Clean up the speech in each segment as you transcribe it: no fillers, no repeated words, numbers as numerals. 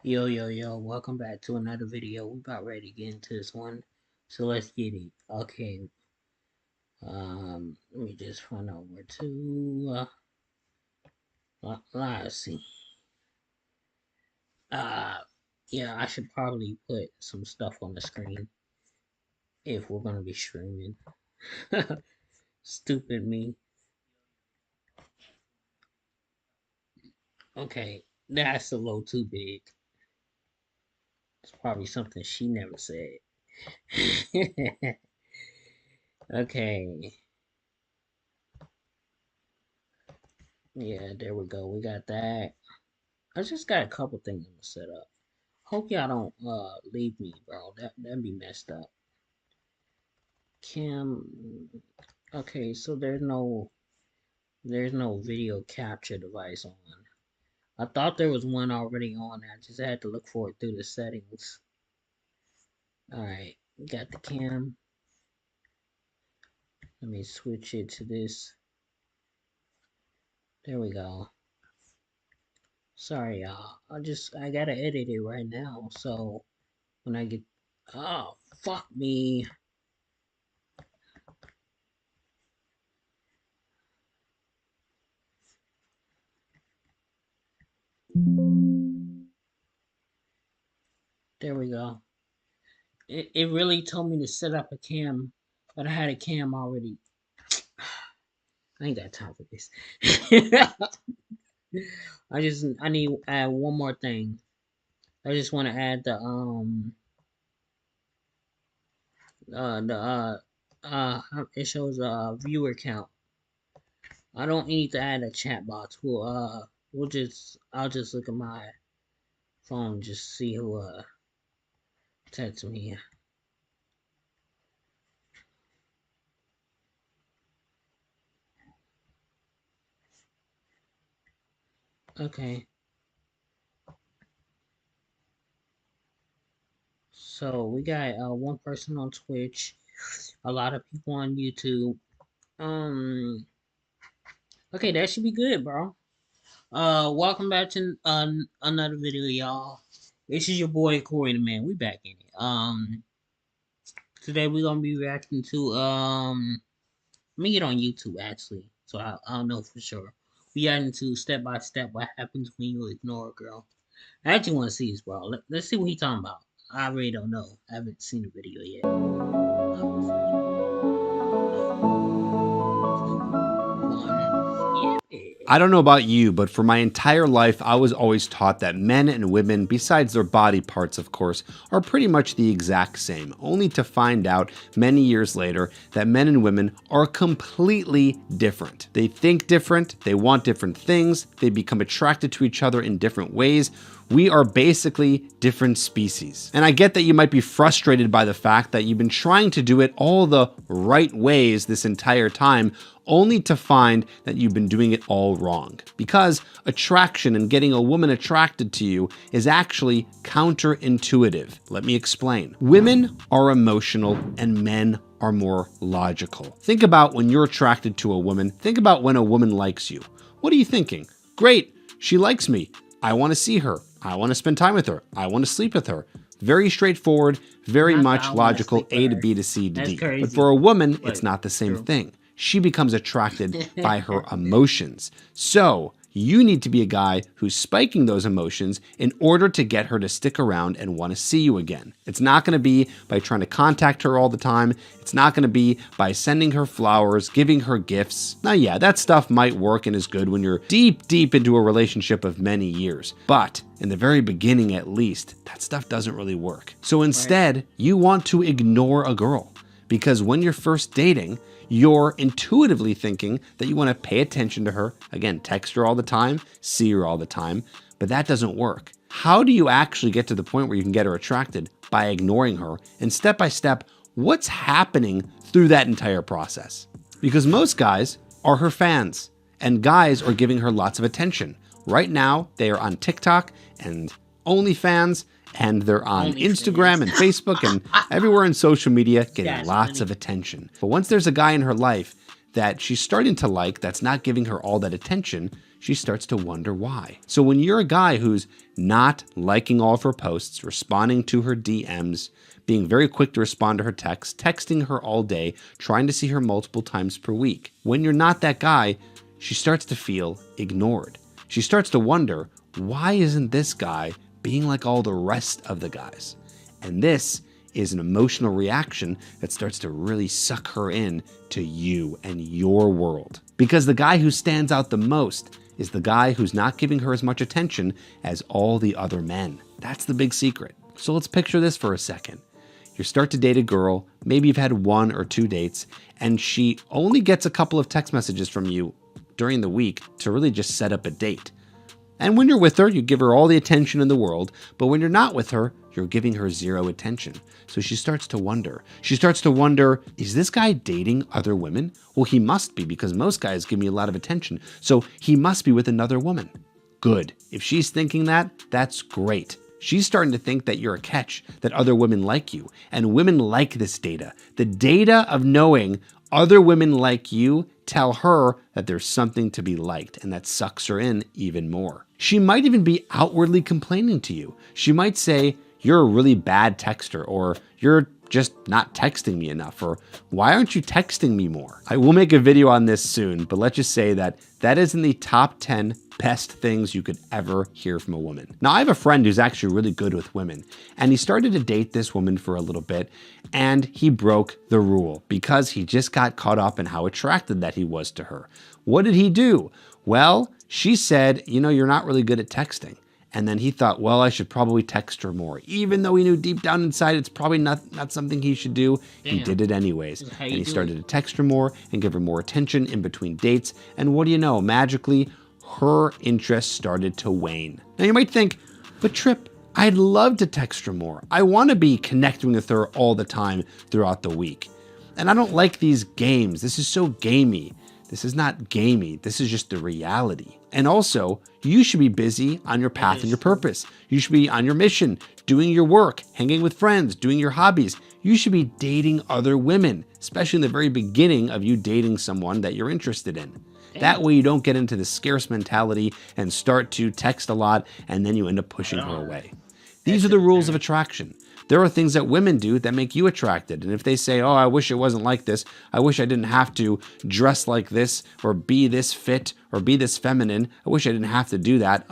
Yo, yo, yo, welcome back to another video. We about ready to get into this one. So let's get it. Okay. Let me just run over to let's see. Uh yeah, I should probably put some stuff on the screen if we're gonna be streaming. Stupid me. Okay, that's a little too big. It's probably something she never said. Okay. Yeah, there we go. We got that. I just got a couple things to set up. Hope y'all don't leave me, bro. That'd be messed up. Cam. Okay, so there's no video capture device on. I thought there was one already on. I just had to look for it through the settings. All right, got the cam. Let me switch it to this. There we go. Sorry, y'all. I gotta edit it right now. So when I get, oh fuck me. There we go. It really told me to set up a cam, but I had a cam already. I ain't got time for this. I need to add one more thing. I just want to add the it shows a viewer count. I don't need to add a chat box. I'll just look at my phone, just see who texts me. Okay. So we got one person on Twitch, a lot of people on YouTube. Um, okay, that should be good, bro. Welcome back to another video, y'all. This is your boy Corey the Man. We back in it. Today we're gonna be reacting to let me get on YouTube actually, so I'll know for sure. We got into step by step what happens when you ignore a girl. I actually want to see this, bro. Let's see what he talking about. I really don't know. I haven't seen the video yet. I don't know about you, but for my entire life, I was always taught that men and women, besides their body parts, of course, are pretty much the exact same, only to find out many years later that men and women are completely different. They think different, they want different things, they become attracted to each other in different ways. We are basically different species. And I get that you might be frustrated by the fact that you've been trying to do it all the right ways this entire time, only to find that you've been doing it all wrong. Because attraction and getting a woman attracted to you is actually counterintuitive. Let me explain. Women are emotional and men are more logical. Think about when you're attracted to a woman. Think about when a woman likes you. What are you thinking? Great, she likes me. I want to see her. I want to spend time with her. I want to sleep with her. Very straightforward, very much logical, A to B to C to D. But for a woman, it's not the same thing. She becomes attracted by her emotions. So you need to be a guy who's spiking those emotions in order to get her to stick around and want to see you again. It's not going to be by trying to contact her all the time. It's not going to be by sending her flowers, giving her gifts. Now, yeah, that stuff might work and is good when you're deep into a relationship of many years. But in the very beginning, at least, that stuff doesn't really work. So instead, you want to ignore a girl. Because when you're first dating, you're intuitively thinking that you want to pay attention to her. Again, text her all the time, see her all the time, but that doesn't work. How do you actually get to the point where you can get her attracted? By ignoring her, and step by step, what's happening through that entire process? Because most guys are her fans, and guys are giving her lots of attention. Right now, they are on TikTok and OnlyFans, and they're on Instagram and Facebook and everywhere in social media getting lots of attention. But once there's a guy in her life, that she's starting to like that's not giving her all that attention, she starts to wonder why. So when you're a guy who's not liking all of her posts, responding to her DMs, being very quick to respond to her texts, texting her all day, trying to see her multiple times per week, when you're not that guy, she starts to feel ignored. She starts to wonder, why isn't this guy being like all the rest of the guys? And this is an emotional reaction that starts to really suck her in to you and your world. Because the guy who stands out the most is the guy who's not giving her as much attention as all the other men. That's the big secret. So let's picture this for a second. You start to date a girl, maybe you've had 1 or 2 dates, and she only gets a couple of text messages from you during the week to really just set up a date. And when you're with her, you give her all the attention in the world, but when you're not with her, you're giving her 0 attention. So she starts to wonder. She starts to wonder, is this guy dating other women? Well, he must be, because most guys give me a lot of attention, so he must be with another woman. Good. If she's thinking that, that's great. She's starting to think that you're a catch, that other women like you, and women like this data. The data of knowing other women like you tell her that there's something to be liked, and that sucks her in even more. She might even be outwardly complaining to you. She might say, you're a really bad texter, or you're just not texting me enough, or why aren't you texting me more? I will make a video on this soon, but let's just say that that is in the top 10 best things you could ever hear from a woman. Now, I have a friend who's actually really good with women, and he started to date this woman for a little bit, and he broke the rule because he just got caught up in how attracted that he was to her. What did he do? Well, she said, you're not really good at texting. And then he thought, well, I should probably text her more. Even though he knew deep down inside it's probably not something he should do, he did it anyways. And he started to text her more and give her more attention in between dates. And what do you know? Magically, her interest started to wane. Now you might think, but Trip, I'd love to text her more. I want to be connecting with her all the time throughout the week. And I don't like these games. This is so gamey. This is not gamey. This is just the reality. And also, you should be busy on your path and your purpose. You should be on your mission, doing your work, hanging with friends, doing your hobbies. You should be dating other women, especially in the very beginning of you dating someone that you're interested in. That way you don't get into the scarce mentality and start to text a lot and then you end up pushing her away. These are the rules of attraction. There are things that women do that make you attracted. And if they say, oh, I wish it wasn't like this. I wish I didn't have to dress like this or be this fit or be this feminine. I wish I didn't have to do that.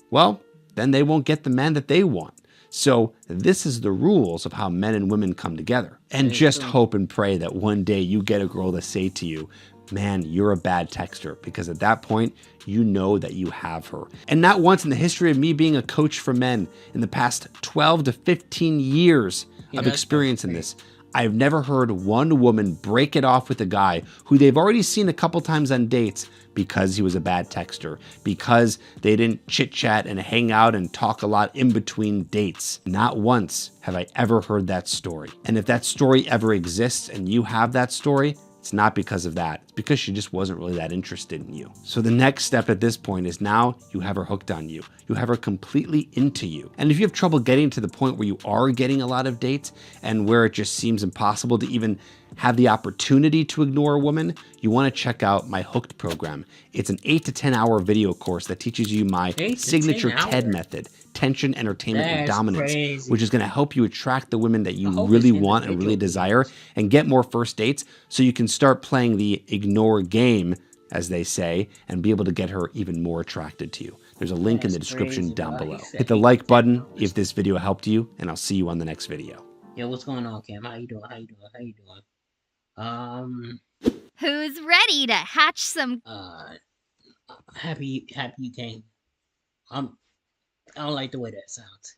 Well, then they won't get the man that they want. So this is the rules of how men and women come together. And just hope and pray that one day you get a girl to say to you, man, you're a bad texter, because at that point, you know that you have her. And not once in the history of me being a coach for men in the past 12 to 15 years of experience in this, I've never heard one woman break it off with a guy who they've already seen a couple times on dates because he was a bad texter, because they didn't chit chat and hang out and talk a lot in between dates. Not once have I ever heard that story. And if that story ever exists and you have that story, it's not because of that. It's because she just wasn't really that interested in you. So the next step at this point is now you have her hooked on you. You have her completely into you. And if you have trouble getting to the point where you are getting a lot of dates and where it just seems impossible to even have the opportunity to ignore a woman, you want to check out my Hooked program. It's an 8 to 10 hour video course that teaches you my signature TED method, tension, entertainment, and dominance, which is going to help you attract the women that you really want and really desire and get more first dates so you can start playing the ignore game, as they say, and be able to get her even more attracted to you. There's a link in the description down below. Hit the like button if this video helped you, and I'll see you on the next video. Yo, what's going on, Cam? How you doing? How you doing? How you doing? Who's ready to hatch some? Happy you came. I don't like the way that sounds.